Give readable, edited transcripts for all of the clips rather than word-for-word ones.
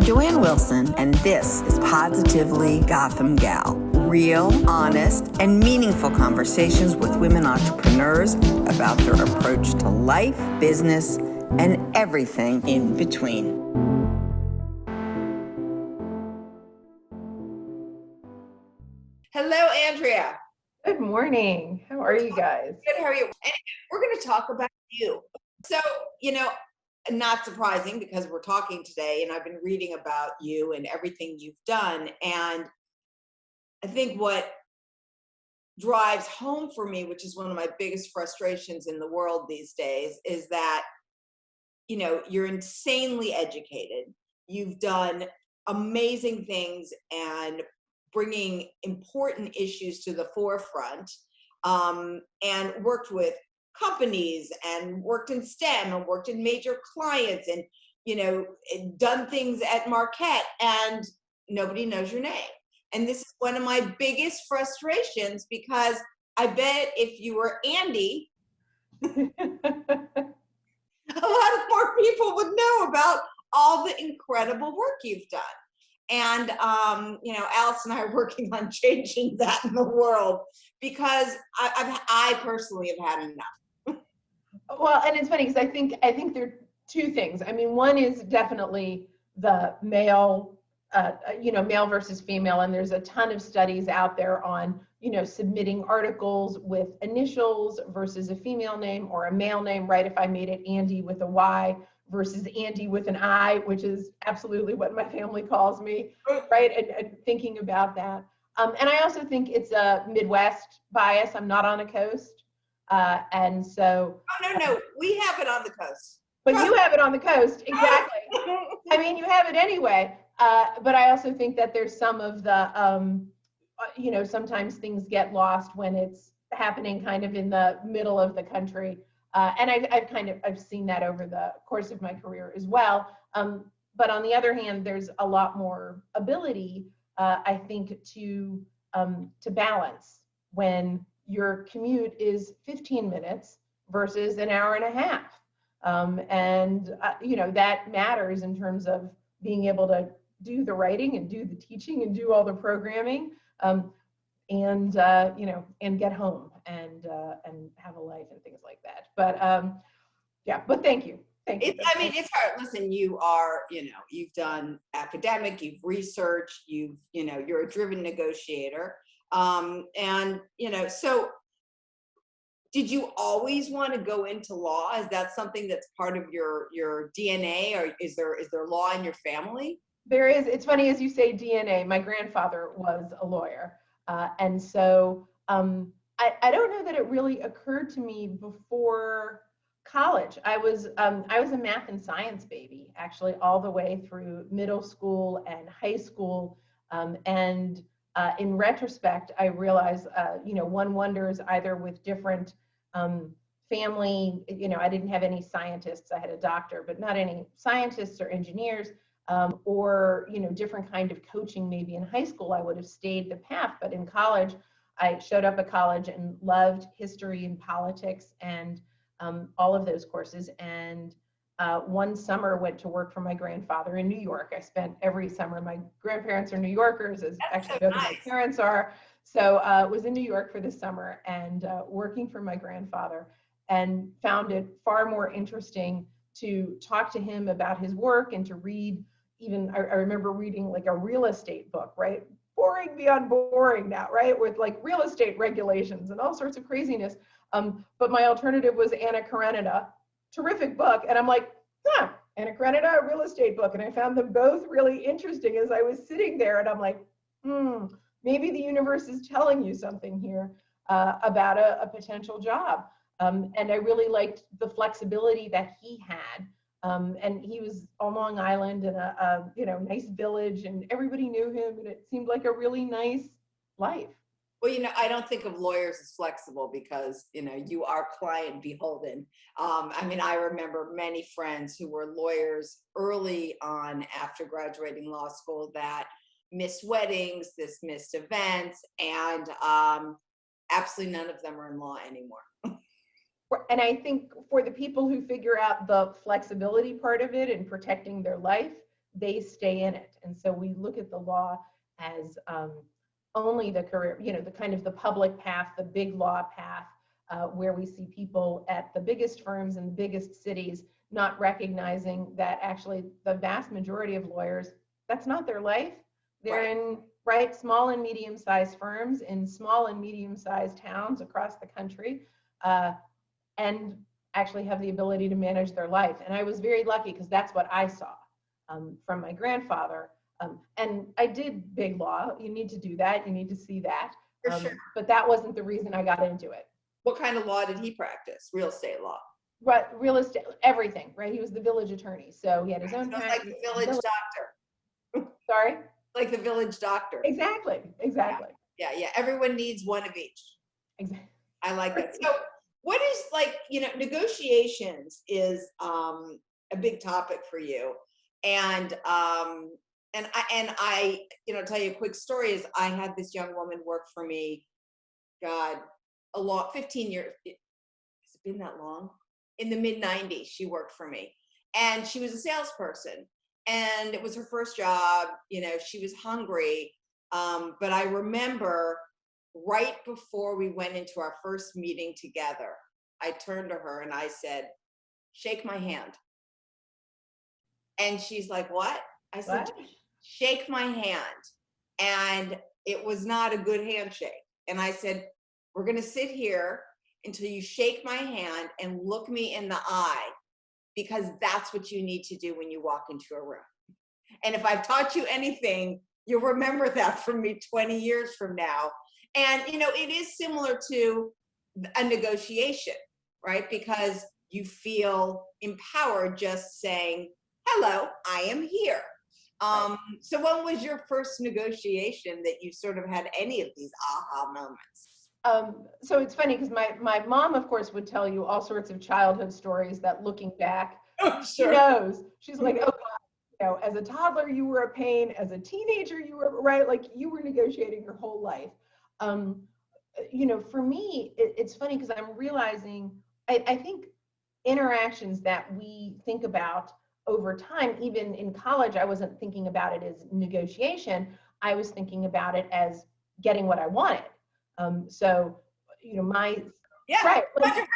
Joanne Wilson, and this is Positively Gotham Gal. Real, honest, and meaningful conversations with women entrepreneurs about their approach to life, business, and everything in between. Hello, Andrea. Good morning. How are you guys? Good, how are you? And we're going to talk about you. So, not surprising because we're talking today and I've been reading about you and everything you've done. And I think what drives home for me, which is one of my biggest frustrations in the world these days, is that, you're insanely educated. You've done amazing things and bringing important issues to the forefront, and worked with companies and worked in STEM and worked in major clients and, done things at Marquette, and nobody knows your name. And this is one of my biggest frustrations because I bet if you were Andy, a lot more people would know about all the incredible work you've done. And, Alice and I are working on changing that in the world because I personally have had enough. Well, and it's funny because I think there are two things. I mean, one is definitely the male, male versus female, and there's a ton of studies out there on, submitting articles with initials versus a female name or a male name, right? If I made it Andy with a Y versus Andy with an I, which is absolutely what my family calls me, right? And thinking about that. And I also think it's a Midwest bias. I'm not on a coast. And so. Oh, no, we have it on the coast. But you have it on the coast, exactly. I mean, you have it anyway. But I also think that there's some of the, sometimes things get lost when it's happening kind of in the middle of the country. And I've seen that over the course of my career as well. But on the other hand, there's a lot more ability, I think, to balance when your commute is 15 minutes versus an hour and a half. That matters in terms of being able to do the writing and do the teaching and do all the programming, and get home and have a life and things like that. But thank you. It's hard. Listen, you are, you've done academic, you've researched, you're a driven negotiator. So did you always want to go into law? Is that something that's part of your DNA, or is there law in your family? There is. It's funny, as you say, DNA. My grandfather was a lawyer. And so I don't know that it really occurred to me before college. I was a math and science baby, actually, all the way through middle school and high school. In retrospect, I realize, one wonders either with different family, I didn't have any scientists. I had a doctor, but not any scientists or engineers, or, different kind of coaching. Maybe in high school, I would have stayed the path, but in college, I showed up at college and loved history and politics and all of those courses. And one summer went to work for my grandfather in New York. I spent every summer, my grandparents are New Yorkers, as actually both of my parents are. So was in New York for the summer and working for my grandfather, and found it far more interesting to talk to him about his work and to read. Even I remember reading like a real estate book, right? Boring beyond boring now, right? With like real estate regulations and all sorts of craziness. But my alternative was Anna Karenina, terrific book. And I'm like, Anna Karenina, a real estate book. And I found them both really interesting as I was sitting there. And I'm like, maybe the universe is telling you something here about a potential job. And I really liked the flexibility that he had. And he was on Long Island in a nice village, and everybody knew him, and it seemed like a really nice life. Well, I don't think of lawyers as flexible because, you are client beholden. I remember many friends who were lawyers early on after graduating law school that missed weddings, missed events, and absolutely none of them are in law anymore. And I think for the people who figure out the flexibility part of it and protecting their life, they stay in it. And so we look at the law as only the career, the kind of the public path, the big law path, where we see people at the biggest firms in the biggest cities not recognizing that actually the vast majority of lawyers, that's not their life. They're in small and medium-sized firms in small and medium-sized towns across the country, and actually have the ability to manage their life. And I was very lucky because that's what I saw from my grandfather. And I did big law. You need to do that. You need to see that. For sure. But that wasn't the reason I got into it. What kind of law did he practice? Real estate law. Right, real estate, everything, right? He was the village attorney. So he had his own practice. Like the village doctor. Sorry? Like the village doctor. Exactly. Yeah. Everyone needs one of each. Exactly. I like that. So what is, like, negotiations is a big topic for you. And I tell you a quick story is I had this young woman work for me, God, 15 years. Has it been that long? In the mid-90s, she worked for me. And she was a salesperson. And it was her first job. She was hungry. But I remember right before we went into our first meeting together, I turned to her and I said, "Shake my hand." And she's like, "What?" I said, What? "Shake my hand." And it was not a good handshake. And I said, "We're going to sit here until you shake my hand and look me in the eye, because that's what you need to do when you walk into a room. And if I've taught you anything, you'll remember that from me 20 years from now." And, it is similar to a negotiation, right? Because you feel empowered just saying, "Hello, I am here." So when was your first negotiation that you sort of had any of these aha moments? So it's funny because my mom, of course, would tell you all sorts of childhood stories that looking back, she knows. She's like, "Oh God, as a toddler, you were a pain. As a teenager, you were like you were negotiating your whole life." For me, it's funny because I'm realizing, I think interactions that we think about over time, even in college, I wasn't thinking about it as negotiation. I was thinking about it as getting what I wanted. So, my right, 100%,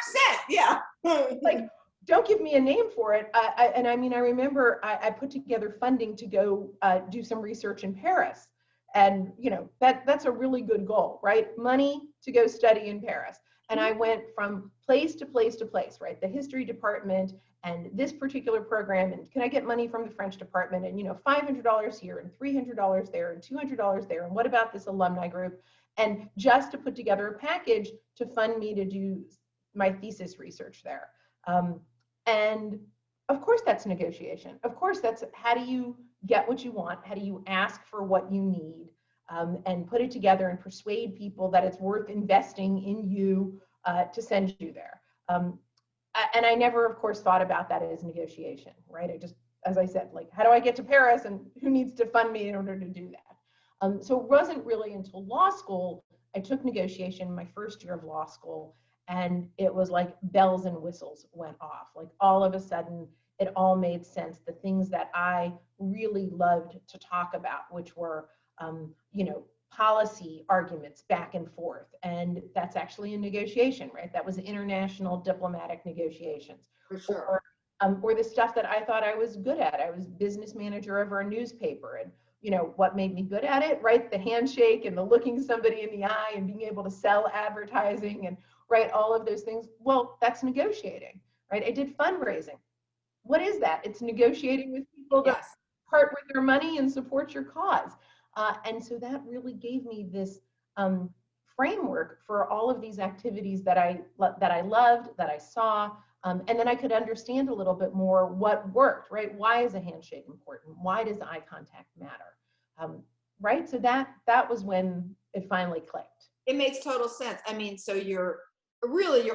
yeah. Like, don't give me a name for it. I remember I put together funding to go do some research in Paris, and that's a really good goal, right? Money to go study in Paris. And I went from place to place to place, right? The history department and this particular program, and can I get money from the French department? And $500 here and $300 there and $200 there. And what about this alumni group? And just to put together a package to fund me to do my thesis research there. And of course that's negotiation. Of course that's, how do you get what you want? How do you ask for what you need? And put it together and persuade people that it's worth investing in you to send you there. And I never, of course, thought about that as negotiation, right? I just, as I said, like, how do I get to Paris and who needs to fund me in order to do that? So it wasn't really until law school, I took negotiation my first year of law school, and it was like bells and whistles went off. Like all of a sudden, it all made sense. The things that I really loved to talk about, which were, policy arguments back and forth. And that's actually a negotiation, right? That was international diplomatic negotiations. For sure. Or the stuff that I thought I was good at. I was business manager of our newspaper, and what made me good at it, right? The handshake and the looking somebody in the eye and being able to sell advertising and all of those things. Well, that's negotiating, right? I did fundraising. What is that? It's negotiating with people to part with their money and support your cause. And so that really gave me this framework for all of these activities that I loved, that I saw, and then I could understand a little bit more what worked, right? Why is a handshake important? Why does eye contact matter? Right? So that was when it finally clicked. It makes total sense. I mean, so your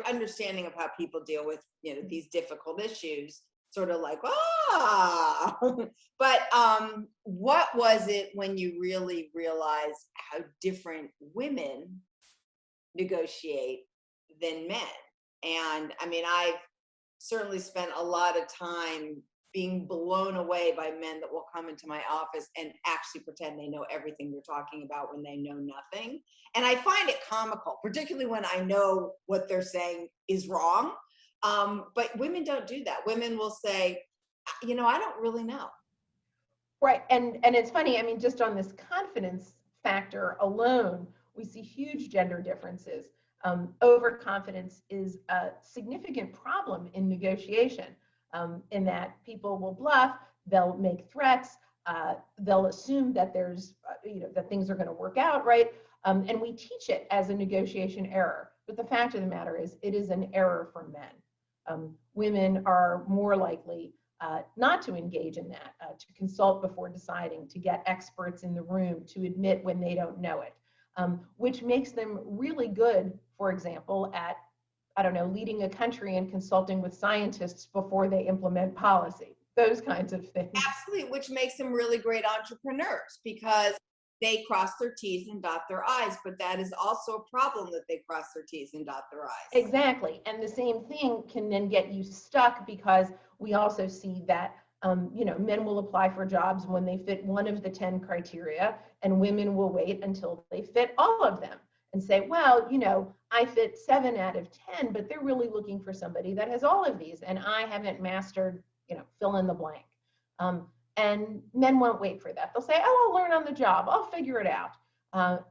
understanding of how people deal with, these difficult issues, sort of like, but what was it when you really realized how different women negotiate than men? And I mean, I've certainly spent a lot of time being blown away by men that will come into my office and actually pretend they know everything they're talking about when they know nothing. And I find it comical, particularly when I know what they're saying is wrong. But women don't do that. Women will say, you know, I don't really know. Right. And it's funny, I mean, just on this confidence factor alone, we see huge gender differences. Overconfidence is a significant problem in negotiation, in that people will bluff, they'll make threats, they'll assume that there's, that things are going to work out, right? And we teach it as a negotiation error. But the fact of the matter is, it is an error for men. Women are more likely not to engage in that, to consult before deciding, to get experts in the room, to admit when they don't know it, which makes them really good, for example, at, I don't know, leading a country and consulting with scientists before they implement policy, those kinds of things. Absolutely, which makes them really great entrepreneurs because they cross their T's and dot their I's, but that is also a problem that they cross their T's and dot their I's. Exactly. And the same thing can then get you stuck because we also see that, men will apply for jobs when they fit one of the 10 criteria, and women will wait until they fit all of them and say, well, I fit 7 out of 10, but they're really looking for somebody that has all of these, and I haven't mastered, fill in the blank. And men won't wait for that. They'll say, oh, I'll learn on the job. I'll figure it out.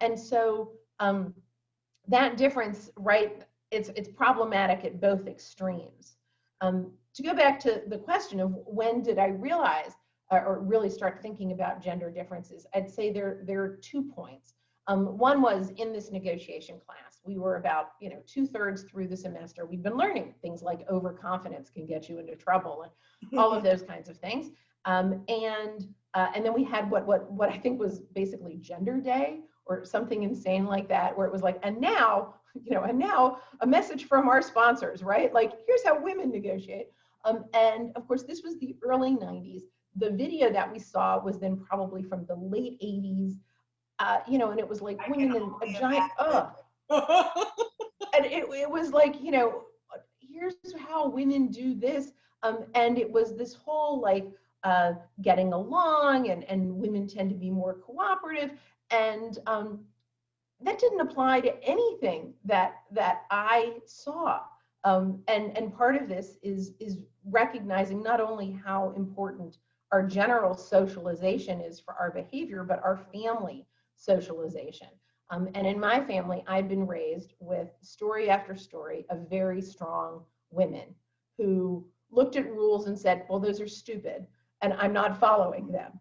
And so that difference, right, it's problematic at both extremes. To go back to the question of when did I realize or really start thinking about gender differences, I'd say there are 2 points. One was in this negotiation class. We were about 2/3 through the semester. We've been learning things like overconfidence can get you into trouble and all of those kinds of things. And then we had what I think was basically Gender Day or something insane like that, where it was like, and now a message from our sponsors, right? Like, here's how women negotiate. And of course, this was the early 90s. The video that we saw was then probably from the late 80s, and it was like women in a giant, and it was like, here's how women do this. And it was this whole like getting along, and women tend to be more cooperative. And that didn't apply to anything that I saw. And part of this is recognizing not only how important our general socialization is for our behavior, but our family socialization. And in my family, I've been raised with story after story of very strong women who looked at rules and said, well, those are stupid, and I'm not following them.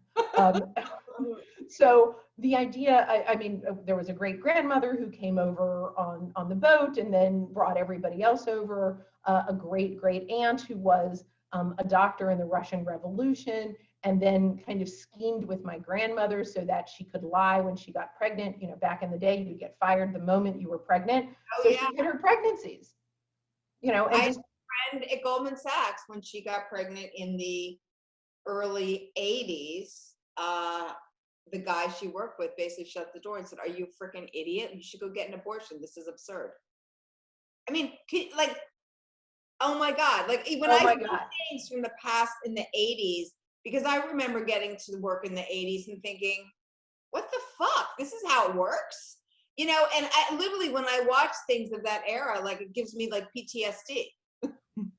So the idea, I mean, there was a great grandmother who came over on the boat and then brought everybody else over, a great aunt who was a doctor in the Russian Revolution, and then kind of schemed with my grandmother so that she could lie when she got pregnant. Back in the day, you'd get fired the moment you were pregnant. So she hid her pregnancies, and I had a friend at Goldman Sachs when she got pregnant in the early 80s. The guy she worked with basically shut the door and said, are you a freaking idiot? You should go get an abortion. This is absurd. I mean, like, oh my God. Like, when I see things from the past in the 80s, because I remember getting to work in the 80s and thinking, what the fuck? This is how it works? And I literally, when I watch things of that era, like, it gives me like PTSD.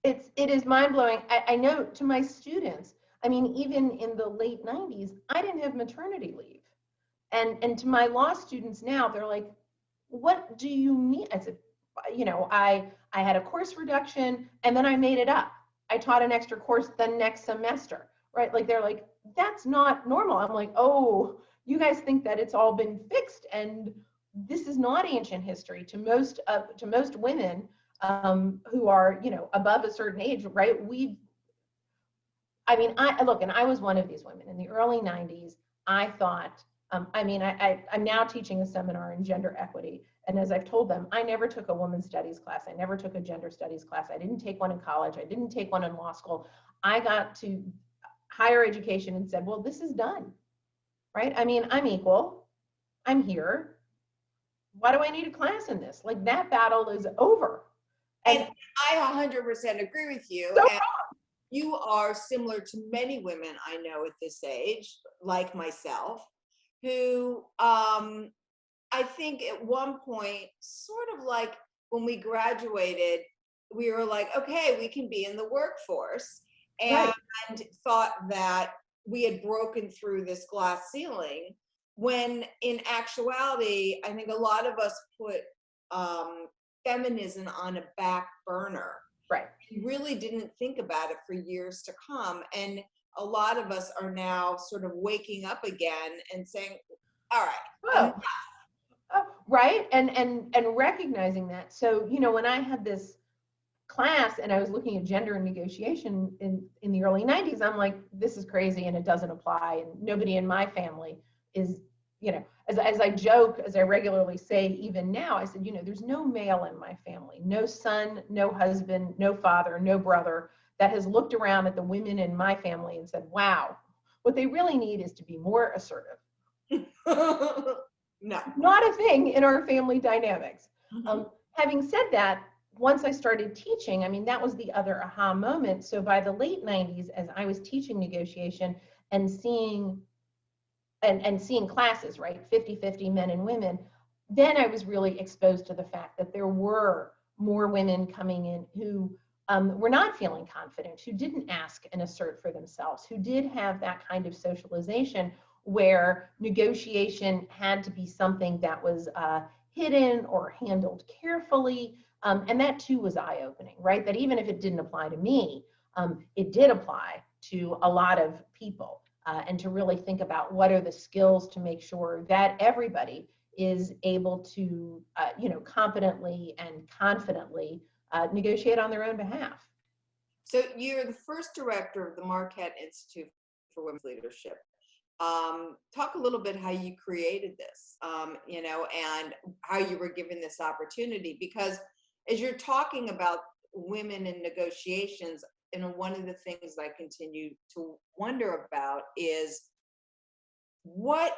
It is mind-blowing. I know to my students, I mean, even in the late 90s, I didn't have maternity leave. And to my law students now, they're like, what do you mean? I said, I had a course reduction and then I made it up. I taught an extra course the next semester, right? Like, they're like, that's not normal. I'm like, oh, you guys think that it's all been fixed. And this is not ancient history. To most women who are, above a certain age, right? And I was one of these women in the early 90s. I thought, I'm now teaching a seminar in gender equity. And as I've told them, I never took a women's studies class. I never took a gender studies class. I didn't take one in college. I didn't take one in law school. I got to higher education and said, well, this is done, right? I mean, I'm equal. I'm here. Why do I need a class in this? Like, that battle is over. And I 100% agree with you. So and you are similar to many women I know at this age, like myself, who I think at one point, sort of like when we graduated, we were like, okay, we can be in the workforce, and Right. thought that we had broken through this glass ceiling. When in actuality, I think a lot of us put feminism on a back burner, Right. really didn't think about it for years to come. And a lot of us are now sort of waking up again and saying, all right, Oh, right. And recognizing that. So, when I had this class and I was looking at gender and negotiation in the early 90s, I'm like, this is crazy and it doesn't apply. And nobody in my family is, as I joke, as I regularly say, even now, I said, there's no male in my family, no son, no husband, no father, no brother that has looked around at the women in my family and said, wow, what they really need is to be more assertive. no. Not a thing in our family dynamics. Mm-hmm. Having said that, once I started teaching, I mean, that was the other aha moment. So by the late 90s, as I was teaching negotiation and seeing classes, right, 50-50 men and women, then I was really exposed to the fact that there were more women coming in who were not feeling confident, who didn't ask and assert for themselves, who did have that kind of socialization where negotiation had to be something that was hidden or handled carefully. And that too was eye-opening, right? That even if it didn't apply to me, it did apply to a lot of people. And to really think about what are the skills to make sure that everybody is able to, competently and confidently negotiate on their own behalf. So you're the first director of the Marquette Institute for Women's Leadership. Talk a little bit how you created this, and how you were given this opportunity, because as you're talking about women in negotiations, and one of the things I continue to wonder about is what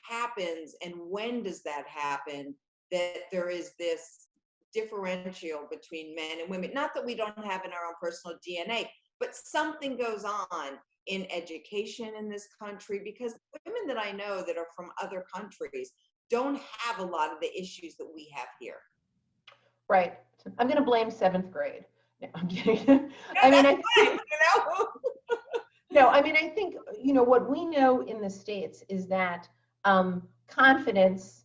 happens and when does that happen, that there is this differential between men and women. Not that we don't have in our own personal DNA, but something goes on in education in this country, because women that I know that are from other countries don't have a lot of the issues that we have here. Right. I'm going to blame 7th grade. No, I'm kidding. No, I mean, that's fine, No, I mean, I think, what we know in the States is that confidence,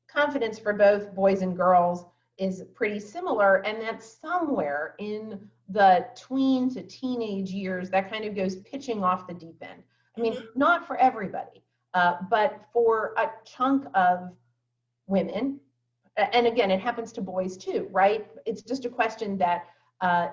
confidence for both boys and girls is pretty similar, and that somewhere in the tween to teenage years, that kind of goes pitching off the deep end. I mean, not for everybody, but for a chunk of women, and again, it happens to boys too, right? It's just a question that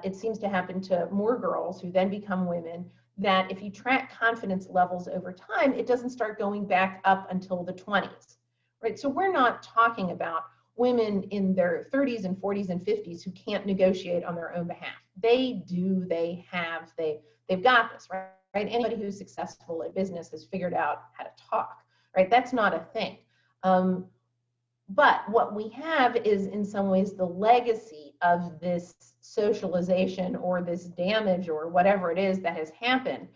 it seems to happen to more girls who then become women, that if you track confidence levels over time, it doesn't start going back up until the 20s, right? So we're not talking about women in their 30s and 40s and 50s who can't negotiate on their own behalf. They do, they've got this, right? Anybody who's successful at business has figured out how to talk, right? That's not a thing. But what we have is, in some ways, the legacy of this socialization or this damage or whatever it is that has happened,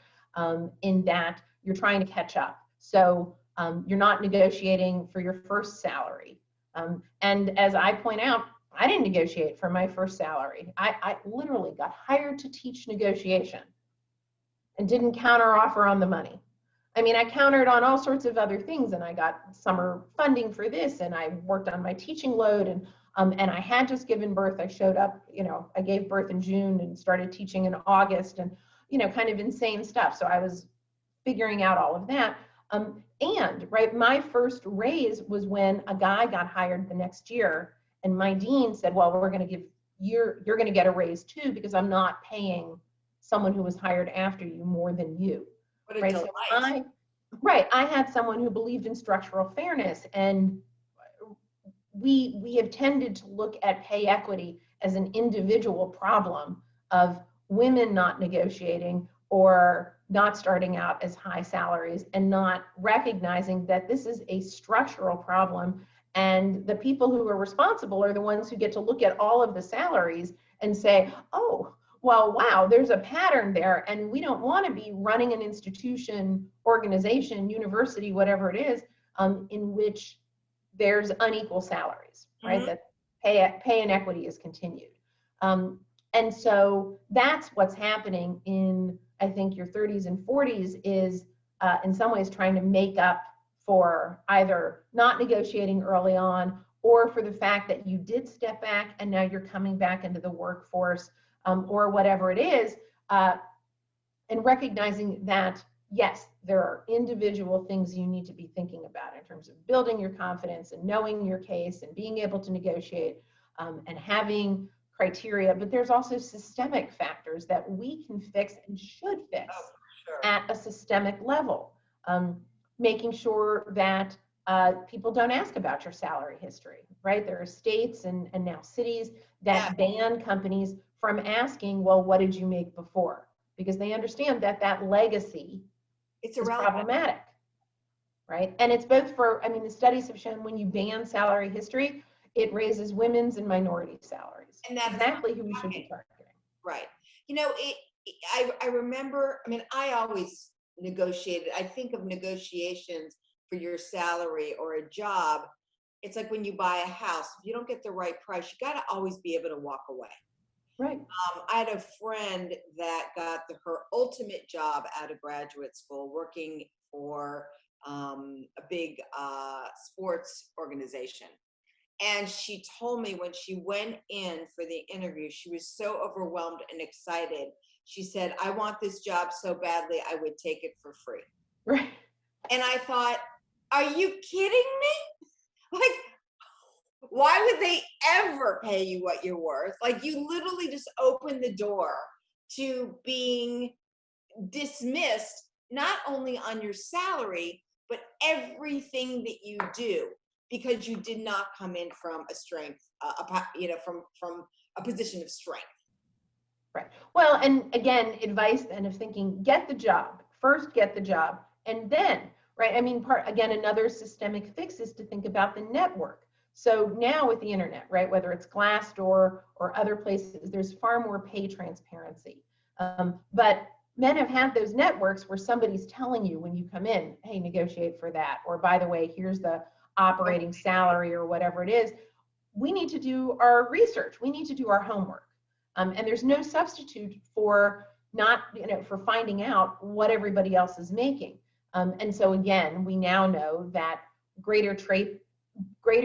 in that you're trying to catch up. So you're not negotiating for your first salary. And as I point out, I didn't negotiate for my first salary. I literally got hired to teach negotiation and didn't counter offer on the money. I mean, I countered on all sorts of other things, and I got summer funding for this, and I worked on my teaching load, and I had just given birth. I showed up, I gave birth in June and started teaching in August, and, kind of insane stuff. So I was figuring out all of that. And right, my first raise was when a guy got hired the next year, and my dean said, well, we're going to give you're going to get a raise too, because I'm not paying someone who was hired after you more than you. Right. So I had someone who believed in structural fairness, and we have tended to look at pay equity as an individual problem of women not negotiating or not starting out as high salaries, and not recognizing that this is a structural problem, and the people who are responsible are the ones who get to look at all of the salaries and say, oh, well, wow, there's a pattern there, and we don't want to be running an institution, organization, university, whatever it is, in which there's unequal salaries, right? Mhm. That pay inequity is continued. And so that's what's happening in, I think, your 30s and 40s is in some ways trying to make up for either not negotiating early on or for the fact that you did step back and now you're coming back into the workforce or whatever it is, and recognizing that, yes, there are individual things you need to be thinking about in terms of building your confidence and knowing your case and being able to negotiate and having criteria, but there's also systemic factors that we can fix and should fix Oh, for sure. at a systemic level. Making sure that people don't ask about your salary history, right? There are states and now cities that ban companies from asking, well, what did you make before? Because they understand that that legacy It's is irrelevant. problematic, right? And it's both for, I mean, the studies have shown when you ban salary history, it raises women's and minority salaries. And that's exactly who we should be targeting. right. You know, I remember, I mean, I always negotiated. I think of negotiations for your salary or a job. It's like when you buy a house, if you don't get the right price, you got to always be able to walk away. Right. I had a friend that got her ultimate job out of graduate school working for a big sports organization. And she told me when she went in for the interview, she was so overwhelmed and excited. She said, I want this job so badly, I would take it for free. Right. And I thought, are you kidding me? Like, why would they ever pay you what you're worth? Like, you literally just opened the door to being dismissed, not only on your salary, but everything that you do, because you did not come in from a strength, from a position of strength. Right. Well, and again, advice then of thinking, get the job, first get the job, and then, right? I mean, again, another systemic fix is to think about the network. So now with the internet, right, whether it's Glassdoor or other places, there's far more pay transparency. But men have had those networks where somebody's telling you when you come in, hey, negotiate for that, or by the way, here's the operating salary or whatever it is. We need to do our research. We need to do our homework. And there's no substitute for not, for finding out what everybody else is making. And so again, we now know that greater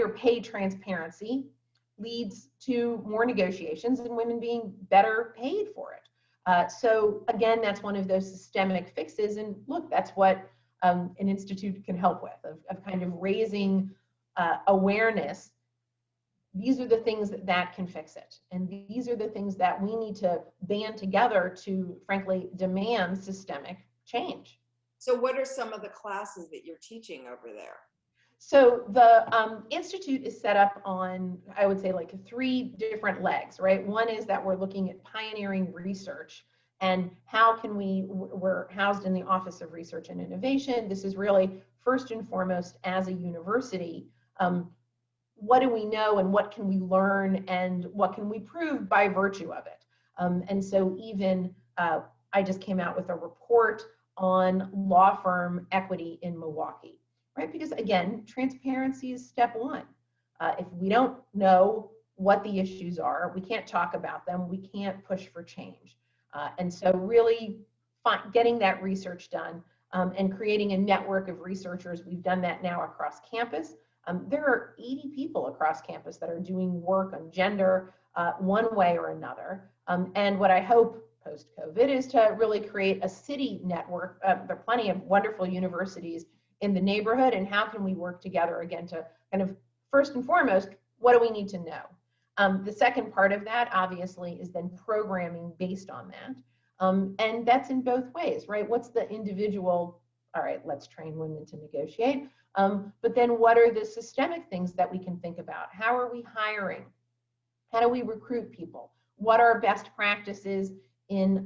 pay transparency leads to more negotiations and women being better paid for it. So again, that's one of those systemic fixes. And look, that's what an institute can help with, of kind of raising awareness. These are the things that can fix it. And these are the things that we need to band together to, frankly, demand systemic change. So what are some of the classes that you're teaching over there? So the Institute is set up on, I would say, like 3 different legs, right? One is that we're looking at pioneering research and how can we're housed in the Office of Research and Innovation. This is really first and foremost as a university. What do we know and what can we learn and what can we prove by virtue of it? And so even I just came out with a report on law firm equity in Milwaukee, right? Because again, transparency is step 1. If we don't know what the issues are, we can't talk about them, we can't push for change. And so really getting that research done and creating a network of researchers. We've done that now across campus. There are 80 people across campus that are doing work on gender one way or another. And what I hope post-COVID is to really create a city network. There are plenty of wonderful universities in the neighborhood, and how can we work together again to kind of, first and foremost, what do we need to know? The second part of that, obviously, is then programming based on that. And that's in both ways, right? What's the individual, all right, let's train women to negotiate. But then what are the systemic things that we can think about? How are we hiring? How do we recruit people? What are best practices in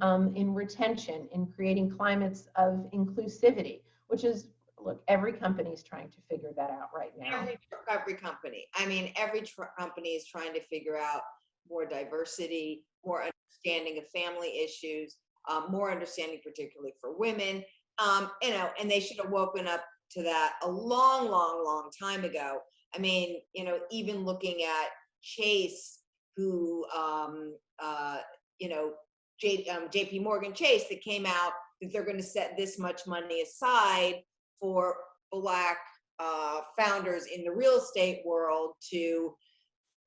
retention, in creating climates of inclusivity, which is, look, every company is trying to figure that out right now. Every company. I mean, every company is trying to figure out more diversity, more understanding of family issues, more understanding, particularly for women. And they should have woken up to that a long, long, long time ago. I mean, even looking at Chase, who, JP Morgan Chase, that came out that they're going to set this much money aside for Black founders in the real estate world to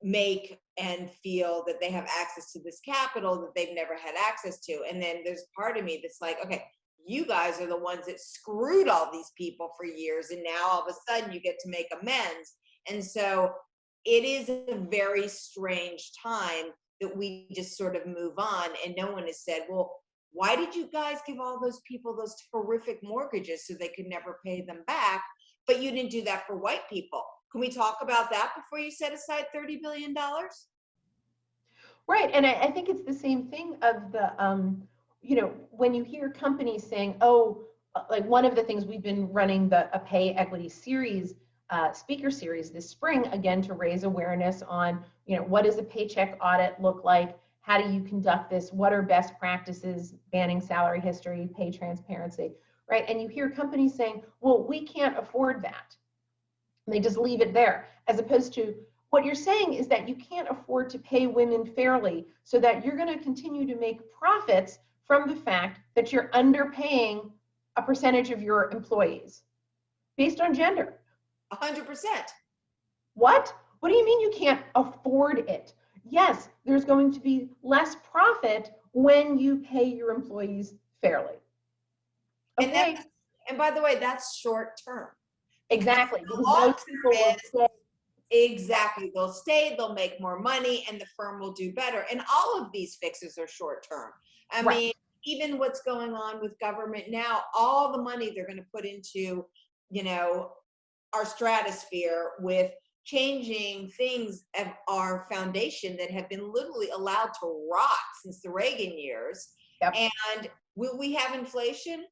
make and feel that they have access to this capital that they've never had access to. And then there's part of me that's like, okay, you guys are the ones that screwed all these people for years, and now all of a sudden you get to make amends. And so it is a very strange time that we just sort of move on, and no one has said, well, why did you guys give all those people those horrific mortgages so they could never pay them back? But you didn't do that for white people. Can we talk about that before you set aside $30 billion? Right, and I think it's the same thing of the, when you hear companies saying, oh, like one of the things we've been running a pay equity series, speaker series this spring, again, to raise awareness on, what does a paycheck audit look like? How do you conduct this? What are best practices, banning salary history, pay transparency, right? And you hear companies saying, well, we can't afford that. And they just leave it there, as opposed to what you're saying is that you can't afford to pay women fairly, so that you're going to continue to make profits from the fact that you're underpaying a percentage of your employees based on gender. 100%. What? What do you mean you can't afford it? Yes, there's going to be less profit when you pay your employees fairly. Okay. And by the way, that's short term. Exactly. Because most people will stay. Exactly. They'll stay, they'll make more money, and the firm will do better. And all of these fixes are short term. I mean, even what's going on with government now, all the money they're going to put into, our stratosphere with changing things of our foundation that have been literally allowed to rot since the Reagan years. Yep. And will we have inflation?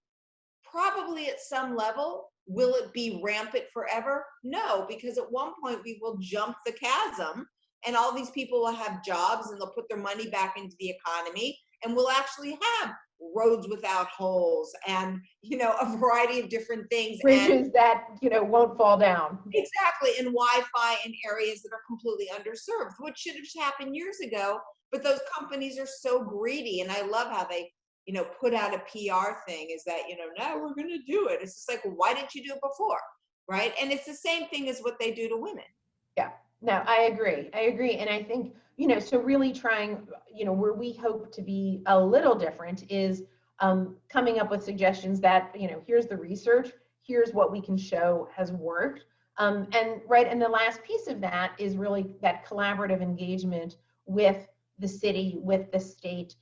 Probably at some level. Will it be rampant forever? No, because at one point we will jump the chasm, and all these people will have jobs, and they'll put their money back into the economy, and we'll actually have roads without holes and, a variety of different things. Bridges that, won't fall down. Exactly. And Wi-Fi in areas that are completely underserved, which should have happened years ago. But those companies are so greedy. And I love how they, put out a PR thing is that, now we're going to do it. It's just like, well, why didn't you do it before? Right. And it's the same thing as what they do to women. Yeah, no, I agree. And I think, so really trying, where we hope to be a little different is coming up with suggestions that, here's the research, here's what we can show has worked. And the last piece of that is really that collaborative engagement with the city, with the state.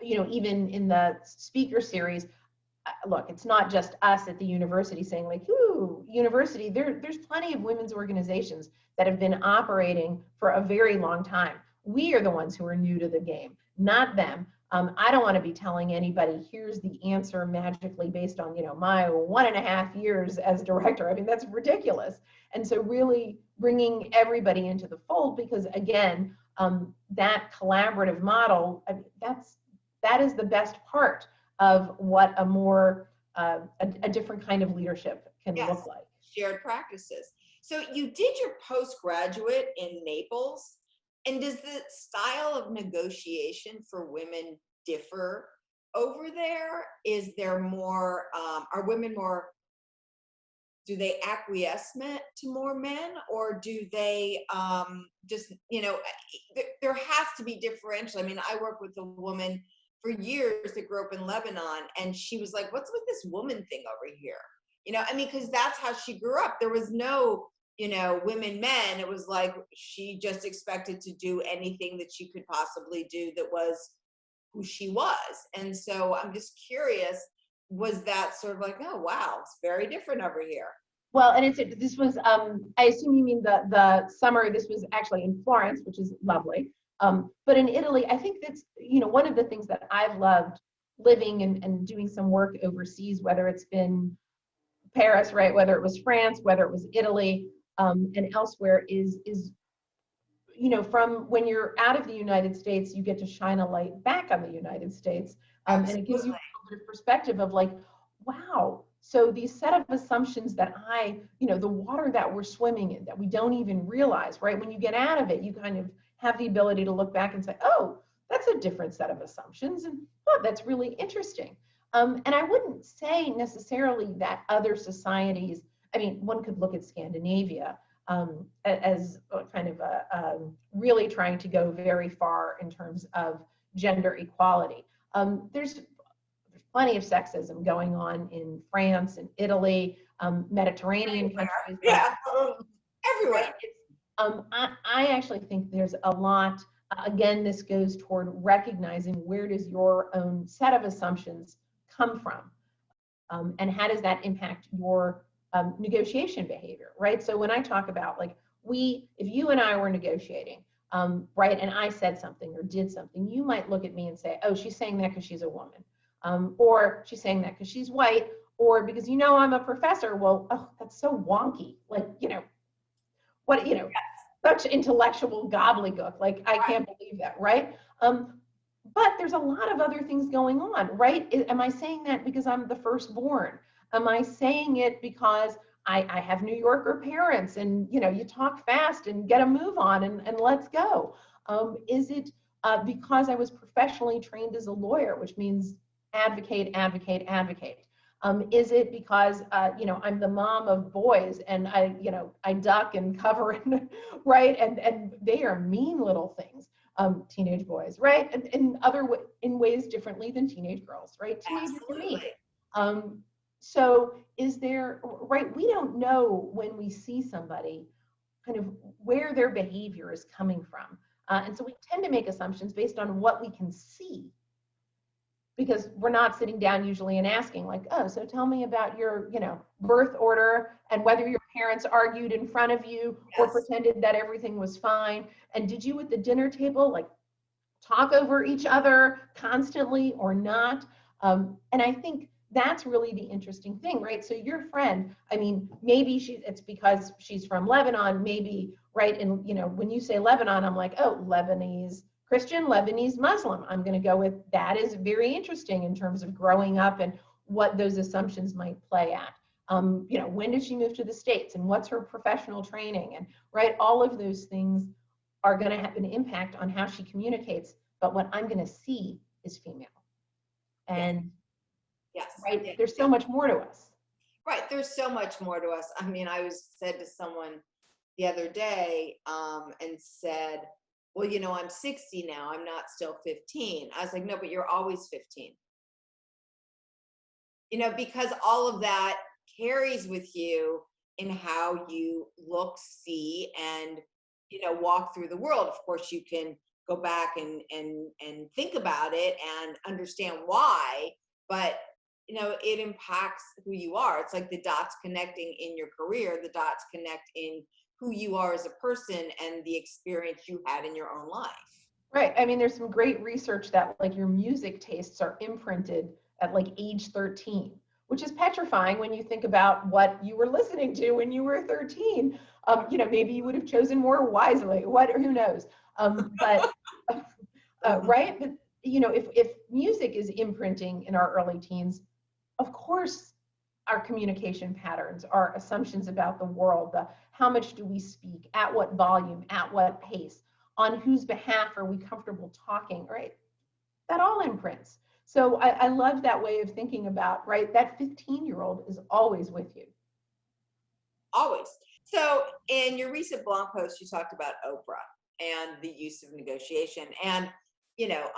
Even in the speaker series, look, it's not just us at the university saying like, ooh, university, there's plenty of women's organizations that have been operating for a very long time. We are the ones who are new to the game, not them. I don't want to be telling anybody, here's the answer magically based on, my 1.5 years as director. I mean, that's ridiculous. And so really bringing everybody into the fold, because again, that collaborative model, that is the best part of what a more, a different kind of leadership can look like. Shared practices. So you did your postgraduate in Naples. And does the style of negotiation for women differ over there? Is there more, are women more, do they acquiesce to more men, or do they just, there has to be differential. I mean, I work with a woman for years that grew up in Lebanon, and she was like, what's with this woman thing over here? Because that's how she grew up. There was no, women, men. It was like she just expected to do anything that she could possibly do that was who she was. And so I'm just curious, was that sort of like, oh, wow, it's very different over here? Well, and this was, I assume you mean the summer, this was actually in Florence, which is lovely. But in Italy, I think that's, one of the things that I've loved living and doing some work overseas, whether it's been Paris, right, whether it was France, whether it was Italy, and elsewhere, is from when you're out of the United States, you get to shine a light back on the United States. And it gives you a little bit of perspective of like, wow, so these set of assumptions that the water that we're swimming in, that we don't even realize, right? When you get out of it, you kind of have the ability to look back and say, oh, that's a different set of assumptions. And oh, that's really interesting. And I wouldn't say necessarily that other societies, I mean, one could look at Scandinavia as kind of really trying to go very far in terms of gender equality. There's plenty of sexism going on in France and Italy, Mediterranean countries. Yeah, everywhere. I actually think there's a lot, again, this goes toward recognizing where does your own set of assumptions come from? And how does that impact your negotiation behavior, right? So when I talk about like, if you and I were negotiating, right, and I said something or did something, you might look at me and say, oh, she's saying that because she's a woman. Or she's saying that because she's white, or because, I'm a professor. Well, oh, that's so wonky. Like, what, such intellectual gobbledygook. Like, I can't believe that, right? But there's a lot of other things going on, right? Am I saying that because I'm the firstborn? Am I saying it because I have New Yorker parents and, you talk fast and get a move on and let's go? Is it because I was professionally trained as a lawyer, which means advocate, advocate, advocate? Is it because, I'm the mom of boys and I duck and cover, and, right? And they are mean little things, teenage boys, right? And in ways differently than teenage girls, right? Teenagers are mean. So is there, right? We don't know when we see somebody kind of where their behavior is coming from. And so we tend to make assumptions based on what we can see, because we're not sitting down usually and asking like, oh, so tell me about your, birth order and whether your parents argued in front of you or pretended that everything was fine. And did you at the dinner table, like, talk over each other constantly or not? And I think that's really the interesting thing, right? So your friend, I mean, maybe it's because she's from Lebanon, maybe, right? And, when you say Lebanon, I'm like, oh, Lebanese Christian, Lebanese Muslim. I'm going to go with that. Is very interesting in terms of growing up and what those assumptions might play at. When did she move to the States and what's her professional training? And, right, all of those things are going to have an impact on how she communicates. But what I'm going to see is female. And right, there's so much more to us. Right, there's so much more to us. I mean, I said to someone the other day and said, well, I'm 60 now, I'm not still 15. I was like, no, but you're always 15. Because all of that carries with you in how you look, see, and, walk through the world. Of course, you can go back and think about it and understand why, but it impacts who you are. It's like the dots connecting in your career, the dots connect in who you are as a person and the experience you had in your own life. Right. I mean, there's some great research that like your music tastes are imprinted at like age 13, which is petrifying when you think about what you were listening to when you were 13. Maybe you would have chosen more wisely. Who knows? But right. But if music is imprinting in our early teens, of course, our communication patterns, our assumptions about the world, how much do we speak, at what volume, at what pace, on whose behalf are we comfortable talking, right? That all imprints. So I love that way of thinking about, right? That 15-year-old is always with you. Always. So in your recent blog post, you talked about Oprah and the use of negotiation. And,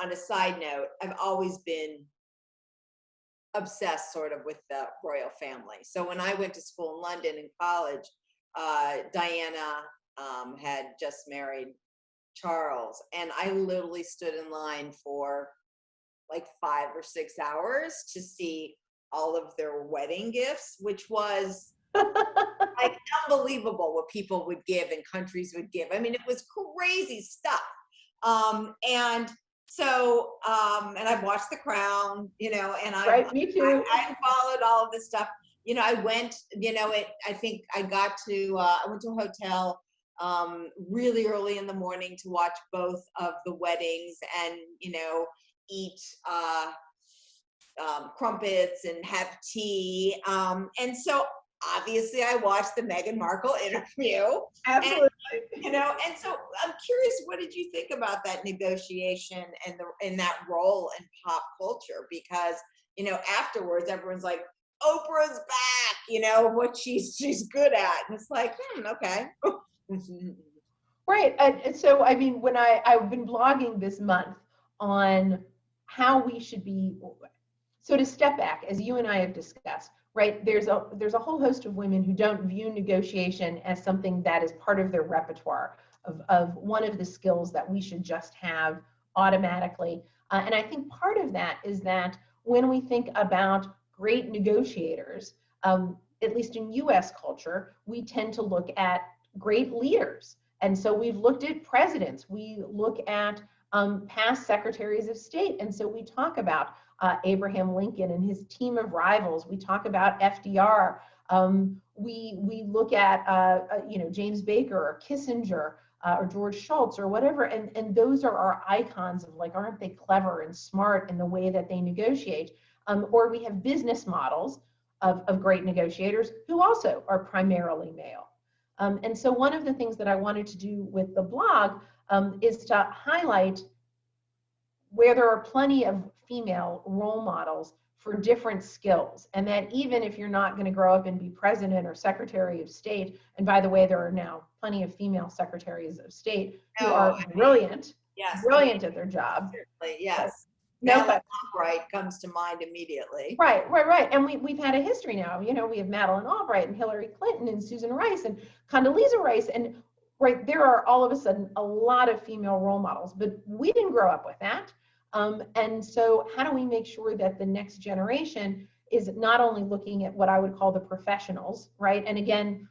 on a side note, I've always been obsessed sort of with the royal family. So when I went to school in London in college, Diana had just married Charles, and I literally stood in line for like 5 or 6 hours to see all of their wedding gifts, which was like unbelievable what people would give and countries would give. I mean, it was crazy stuff. And so, and I've watched The Crown, and me too. I followed all of this stuff. I went, I think I went to a hotel really early in the morning to watch both of the weddings and, eat crumpets and have tea. And so obviously I watched the Meghan Markle interview. And Absolutely. and so I'm curious, what did you think about that negotiation and that role in pop culture? Because afterwards everyone's like, Oprah's back, what she's good at, and it's like, okay. Right. And so, I mean, when I've been blogging this month on how we should be, so to step back, as you and I have discussed, right, there's a whole host of women who don't view negotiation as something that is part of their repertoire of one of the skills that we should just have automatically. And I think part of that is that when we think about great negotiators, at least in US culture, we tend to look at great leaders. And so we've looked at presidents, we look at past secretaries of state. And so we talk about Abraham Lincoln and his team of rivals. We talk about FDR. We look at James Baker or Kissinger or George Shultz or whatever. And those are our icons of like, aren't they clever and smart in the way that they negotiate? Or we have business models of great negotiators who also are primarily male. And so one of the things that I wanted to do with the blog is to highlight where there are plenty of female role models for different skills. And that even if you're not going to grow up and be president or secretary of state, and by the way, there are now plenty of female secretaries of state who are brilliant, brilliant at their job. Certainly, yes. No, Madeleine Albright comes to mind immediately. Right. And we've had a history now. We have Madeleine Albright and Hillary Clinton and Susan Rice and Condoleezza Rice. And right, there are all of a sudden a lot of female role models, but we didn't grow up with that. And so how do we make sure that the next generation is not only looking at what I would call the professionals, right? And again,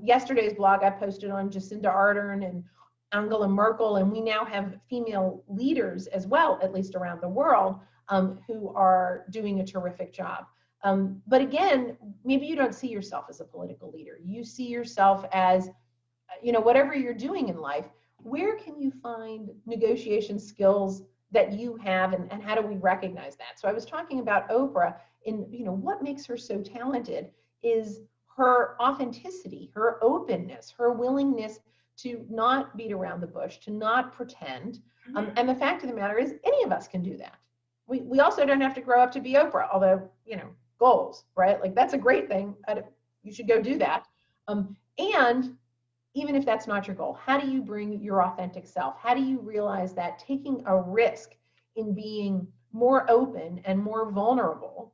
yesterday's blog I posted on Jacinda Ardern and Angela Merkel, and we now have female leaders as well, at least around the world, who are doing a terrific job. But again, maybe you don't see yourself as a political leader. You see yourself as, whatever you're doing in life, where can you find negotiation skills that you have, and how do we recognize that? So I was talking about Oprah, in what makes her so talented is her authenticity, her openness, her willingness to not beat around the bush, to not pretend. And the fact of the matter is, any of us can do that. We also don't have to grow up to be Oprah, although, goals, right? Like that's a great thing. You should go do that. And even if that's not your goal, how do you bring your authentic self? How do you realize that taking a risk in being more open and more vulnerable,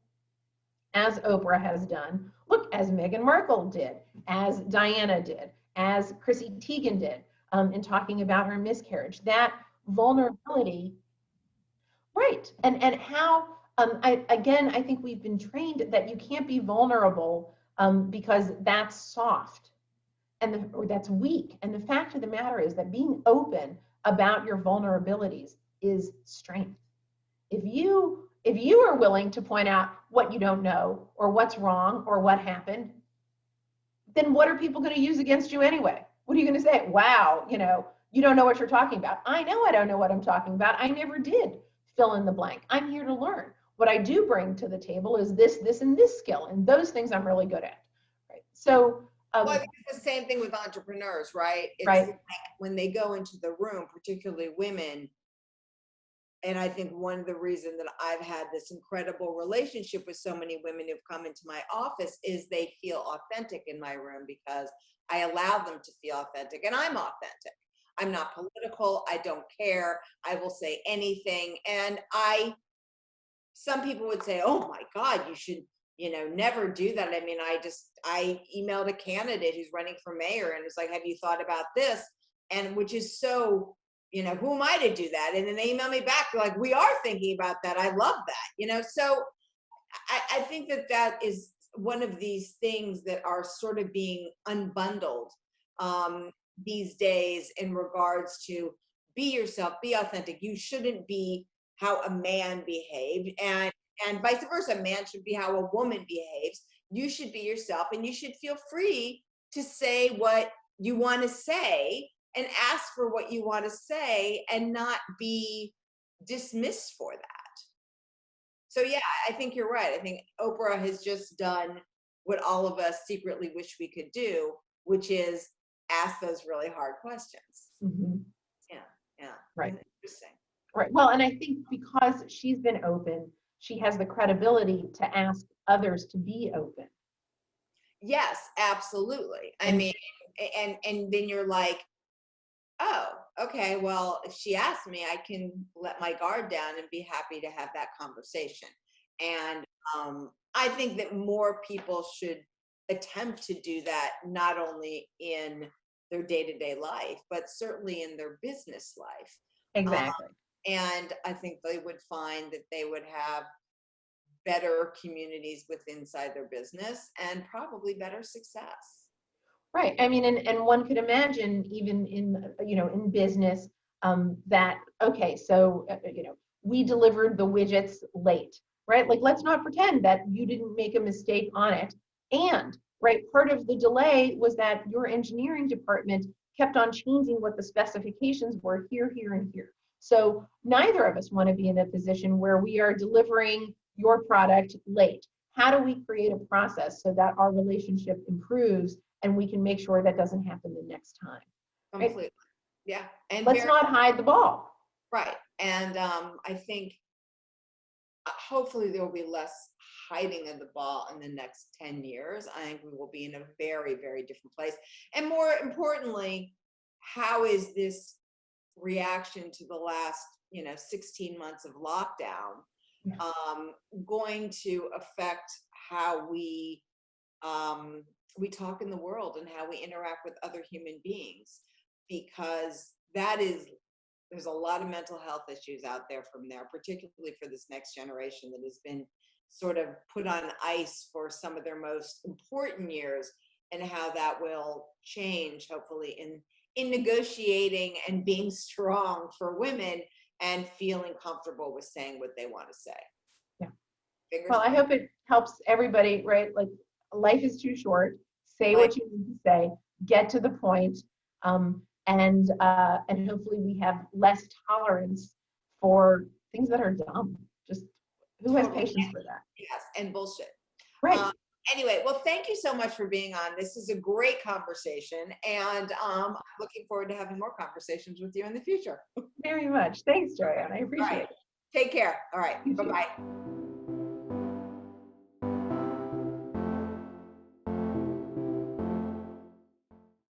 as Oprah has done, look, as Meghan Markle did, as Diana did, as Chrissy Teigen did, in talking about her miscarriage, that vulnerability, right? And how, I think we've been trained that you can't be vulnerable because that's soft or that's weak. And the fact of the matter is that being open about your vulnerabilities is strength. If you are willing to point out what you don't know or what's wrong or what happened, then what are people going to use against you anyway? What are you going to say? Wow, you don't know what you're talking about. I know I don't know what I'm talking about. I never did fill in the blank. I'm here to learn. What I do bring to the table is this, and this skill, and those things I'm really good at. Right. So well, I think it's the same thing with entrepreneurs, right? It's right. Like when they go into the room, particularly women, and I think one of the reasons that I've had this incredible relationship with so many women who've come into my office is they feel authentic in my room because I allow them to feel authentic, and I'm authentic. I'm not political. I don't care. I will say anything. And some people would say, oh my God, you should, never do that. I mean, I emailed a candidate who's running for mayor and it's like, have you thought about this? And which is so, who am I to do that? And then they email me back. They're like, we are thinking about that. I love that, so I think that is one of these things that are sort of being unbundled these days in regards to be yourself, be authentic. You shouldn't be how a man behaved, and vice versa. A man should be how a woman behaves. You should be yourself, and you should feel free to say what you want to say and ask for what you want to say and not be dismissed for that. So yeah, I think you're right. I think Oprah has just done what all of us secretly wish we could do, which is ask those really hard questions. Mhm. Yeah, yeah. Right. Interesting. Right. Well, and I think because she's been open, she has the credibility to ask others to be open. Yes, absolutely. I And mean, and then you're like, oh, okay, well, if she asked me, I can let my guard down and be happy to have that conversation. And I think that more people should attempt to do that, not only in their day-to-day life, but certainly in their business life. exactly. And I think they would find that they would have better communities with inside their business and probably better success. Right. I mean, and one could imagine even in, in business, that, okay, so, we delivered the widgets late, right? Like, let's not pretend that you didn't make a mistake on it. And, right, part of the delay was that your engineering department kept on changing what the specifications were here, here, and here. So neither of us want to be in a position where we are delivering your product late. How do we create a process so that our relationship improves and we can make sure that doesn't happen the next time? Right? Completely. Yeah. And Let's not hide the ball. right. And I think hopefully there will be less hiding of the ball in the next 10 years. I think we will be in a very, very different place. And more importantly, how is this reaction to the last, 16 months of lockdown Yeah. going to affect how we talk in the world and how we interact with other human beings? Because there's a lot of mental health issues out there from there, particularly for this next generation that has been sort of put on ice for some of their most important years, and how that will change hopefully in negotiating and being strong for women and feeling comfortable with saying what they want to say. Yeah. Fingers Well, I hope it helps everybody, right? Like, life is too short. Say what you need to say, get to the point, and hopefully we have less tolerance for things that are dumb. Just who has totally. patience for that? Yes, and bullshit. Right. Anyway, well, thank you so much for being on. This is a great conversation, and I'm looking forward to having more conversations with you in the future. Very much. Thanks, Joanne. I All appreciate right. it. Take care. All right. You too. Bye-bye.